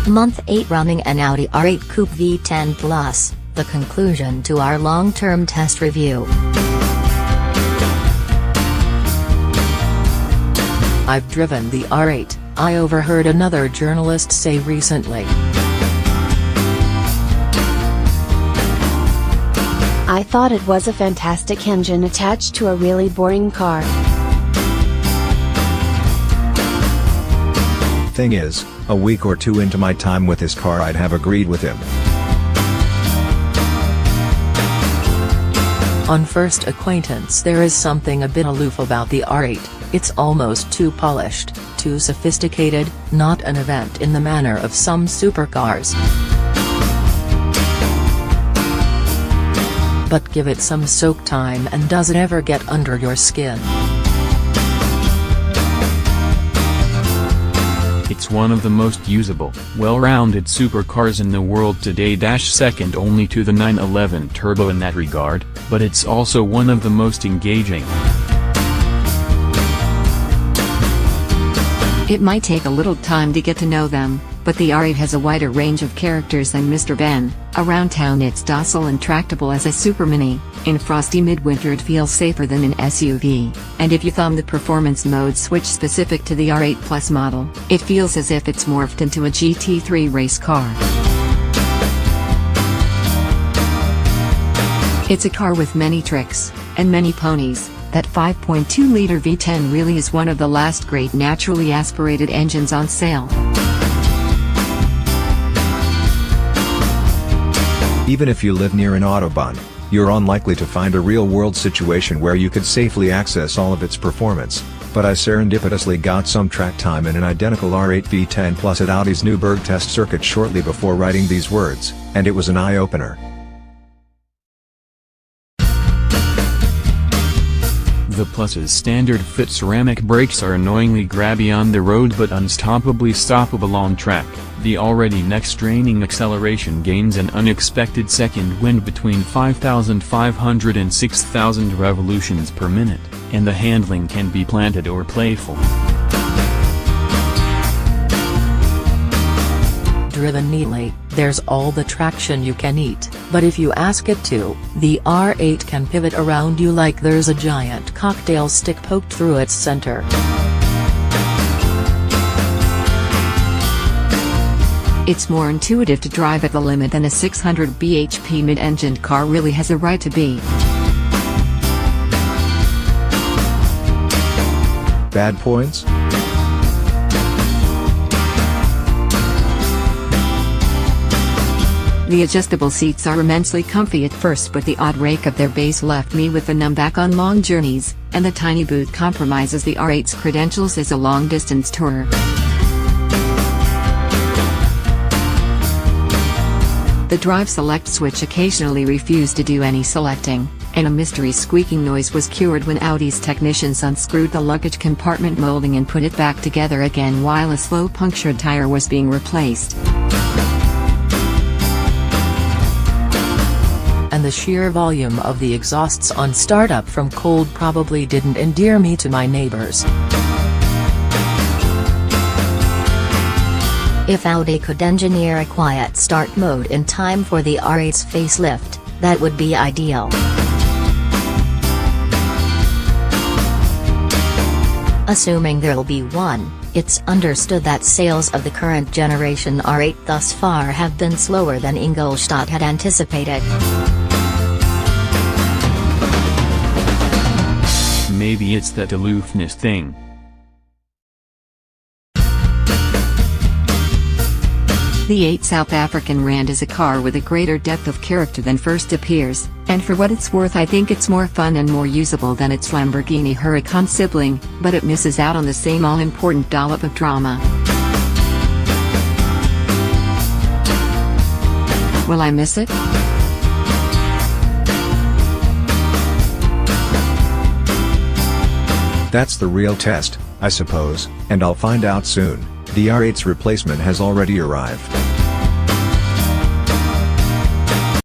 Month 8 running an Audi R8 Coupe V10 Plus, the conclusion to our long-term test review. I've driven the R8, I overheard another journalist say recently. I thought it was a fantastic engine attached to a really boring car. Thing is, a week or two into my time with this car I'd have agreed with him. On first acquaintance there is something a bit aloof about the R8, it's almost too polished, too sophisticated, not an event in the manner of some supercars. But give it some soak time and does it ever get under your skin? It's one of the most usable, well-rounded supercars in the world today. Second only to the 911 Turbo in that regard, but it's also one of the most engaging. It might take a little time to get to know them, but the R8 has a wider range of characters than Mr. Ben. Around town it's docile and tractable as a super mini, in frosty midwinter it feels safer than an SUV, and if you thumb the performance mode switch specific to the R8 Plus model, it feels as if it's morphed into a GT3 race car. It's a car with many tricks, and many ponies. That 5.2-liter V10 really is one of the last great naturally aspirated engines on sale. Even if you live near an autobahn, you're unlikely to find a real-world situation where you could safely access all of its performance, but I serendipitously got some track time in an identical R8 V10 Plus at Audi's Newburgh test circuit shortly before writing these words, and it was an eye-opener. The Plus's standard fit ceramic brakes are annoyingly grabby on the road but unstoppably stoppable on track. The already neck-straining acceleration gains an unexpected second wind between 5,500 and 6,000 revolutions per minute, and the handling can be planted or playful. Driven neatly, there's all the traction you can eat, but if you ask it to, the R8 can pivot around you like there's a giant cocktail stick poked through its center. It's more intuitive to drive at the limit than a 600 bhp mid-engined car really has a right to be. Bad points? The adjustable seats are immensely comfy at first, but the odd rake of their base left me with a numb back on long journeys, and the tiny boot compromises the R8's credentials as a long-distance tourer. The drive select switch occasionally refused to do any selecting, and a mystery squeaking noise was cured when Audi's technicians unscrewed the luggage compartment molding and put it back together again while a slow punctured tire was being replaced. And the sheer volume of the exhausts on startup from cold probably didn't endear me to my neighbors. If Audi could engineer a quiet start mode in time for the R8's facelift, that would be ideal. Assuming there'll be one, it's understood that sales of the current generation R8 thus far have been slower than Ingolstadt had anticipated. Maybe it's that aloofness thing. The 8 South African Rand is a car with a greater depth of character than first appears, and for what it's worth I think it's more fun and more usable than its Lamborghini Huracan sibling, but it misses out on the same all-important dollop of drama. Will I miss it? That's the real test, I suppose, and I'll find out soon. The R8's replacement has already arrived.